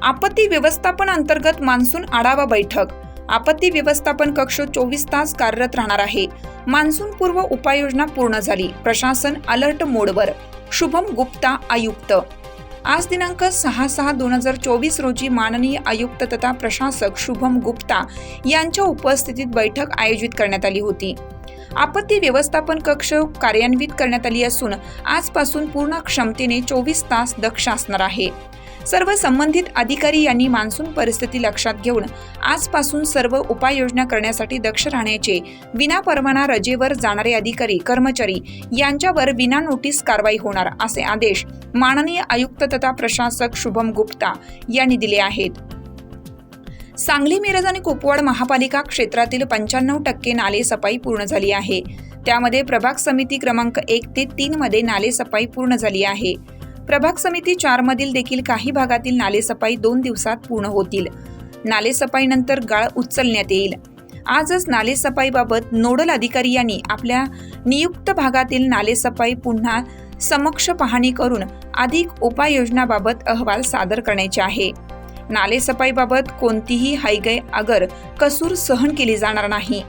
आपत्ती व्यवस्थापन अंतर्गत मान्सून आढावा बैठक। आपत्ती व्यवस्थापन कक्ष 24 तास कार्यरत राहणार आहे। मान्सून पूर्व उपाययोजना पूर्ण झाली, प्रशासन अलर्ट मोडवर। शुभम गुप्ता आयुक्त। आज दिनांक 6/6/2024 रोजी माननीय आयुक्त तथा प्रशासक शुभम गुप्ता यांच्या उपस्थितीत बैठक आयोजित करण्यात आली होती। आपत्ती व्यवस्थापन कक्ष कार्यान्वित करण्यात आली असून आजपासून पूर्ण क्षमतेने 24 तास दक्ष असणार आहे। सर्व संबंधित अधिकारी यांनी मान्सून परिस्थिती लक्षात घेऊन आजपासून सर्व उपाययोजना करण्यासाठी दक्ष राहण्याचे, विनापरवाना रजेवर जाणारे अधिकारी कर्मचारी यांच्यावर विना नोटीस कारवाई होणार असे आदेश माननीय आयुक्त तथा प्रशासक शुभम गुप्ता यांनी दिले आहेत। सांगली, मिरज आणि कुपवाड महापालिका क्षेत्रातील 95% नाले सफाई पूर्ण झाली आहे। त्यामध्ये प्रभाग समिती क्रमांक 1 ते 3 मध्ये नाले सफाई पूर्ण झाली आहे। प्रभाग समिती 4 मधील देखील काही भागातील नालेसफाई 2 दिवसात पूर्ण होतील। नालेसफाईनंतर गाळ उचलण्यात येईल। आजच नालेसफाईबाबत नोडल अधिकारी यांनी आपल्या नियुक्त भागातील नालेसफाई पुन्हा समक्ष पाहणी करून अधिक उपाययोजनाबाबत अहवाल सादर करण्याचे आहे। नालेसफाईबाबत कोणतीही हयगय अगर कसूर सहन केली जाणार नाही।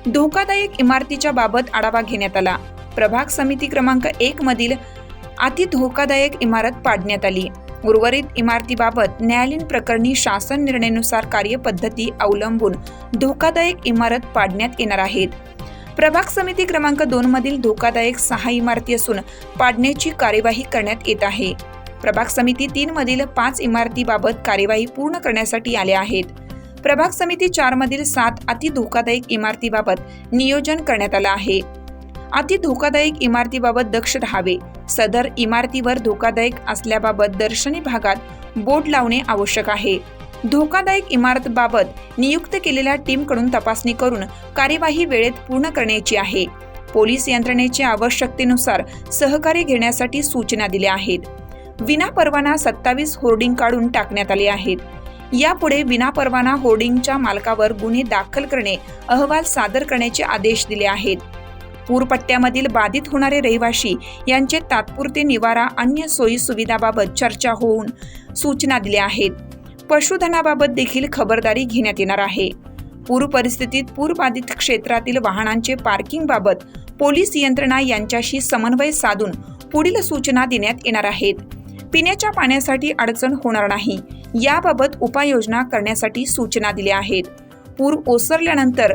धोकादायक इमारतीच्या बाबत आढावा घेण्यात आला। प्रभाग समिती क्रमांक 1 मधील अति धोकादायक इमारत पाडण्यात आली। उर्वरित इमारतीबाबत न्यायालयीन प्रकरणी शासन निर्णयानुसार कार्यपद्धती अवलंबून धोकादायक इमारत पाडण्यात येणार आहेत। प्रभाग समिती क्रमांक 2 मधील धोकादायक 6 इमारती असून पाडण्याची कार्यवाही करण्यात येत आहे। प्रभाग समिती 3 मधील 5 इमारतीबाबत कार्यवाही पूर्ण करण्यासाठी आल्या आहेत। प्रभाग समिती 4 मधील 7 अति धोकादायक इमारतीबाबत नियोजन करण्यात आलं आहे। अति धोकादायक इमारतीबाबत दक्ष राहावे। सदर इमारतीवर धोकादायक असल्याबाबत दर्शनी भागात बोर्ड लावणे आवश्यक आहे। धोकादायक इमारतबाबत नियुक्त केलेल्या टीमकडून तपासणी करून कार्यवाही वेळेत पूर्ण करण्याची आहे। पोलीस यंत्रणेच्या आवश्यकतेनुसार सहकार्य घेण्यासाठी सूचना दिल्या आहेत। विनापरवाना 27 होर्डिंग काढून टाकण्यात आले आहेत। यापुढे विनापरवाना होर्डिंगच्या मालकावर गुन्हे दाखल करणे, अहवाल सादर करण्याचे आदेश दिले आहेत। पूरपट्ट्यामधील बाधित होणारे रहिवासी यांचे तात्पुरते निवारा, अन्य सोयी सुविधाबाबत चर्चा होऊन सूचना दिल्या आहेत। पशुधनाबाबत देखील खबरदारी घेण्यात येणार आहे। पूर परिस्थितीत पूरबाधित क्षेत्रातील वाहनांचे पार्किंगबाबत पोलीस यंत्रणा यांच्याशी समन्वय साधून पुढील सूचना देण्यात येणार आहेत। पिण्याच्या पाण्यासाठी अडचण होणार नाही याबाबत उपाययोजना करण्यासाठी सूचना दिल्या आहेत। पूर ओसरल्यानंतर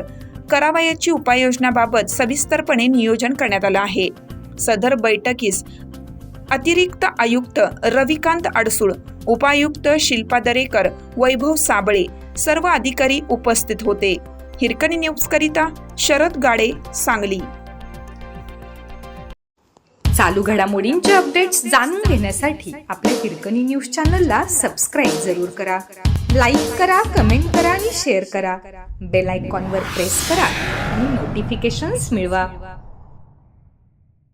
करावयाची उपाययोजनाबाबत सविस्तरपणे नियोजन करण्यात आलं आहे। सदर बैठकीस अतिरिक्त आयुक्त रविकांत अडसूळ, उपायुक्त शिल्पा दरेकर, वैभव साबळे सर्व अधिकारी उपस्थित होते। हिरकणी न्यूज करिता शरद गाडे, सांगली। चालू घडामोडींचे अपडेट्स जाणून घेण्यासाठी आपल्या हिरकणी न्यूज चॅनलला सबस्क्राईब जरूर करा। लाईक करा, कमेंट करा आणि शेअर करा। बेल आयकॉनवर प्रेस करा आणि नोटिफिकेशन्स मिळवा।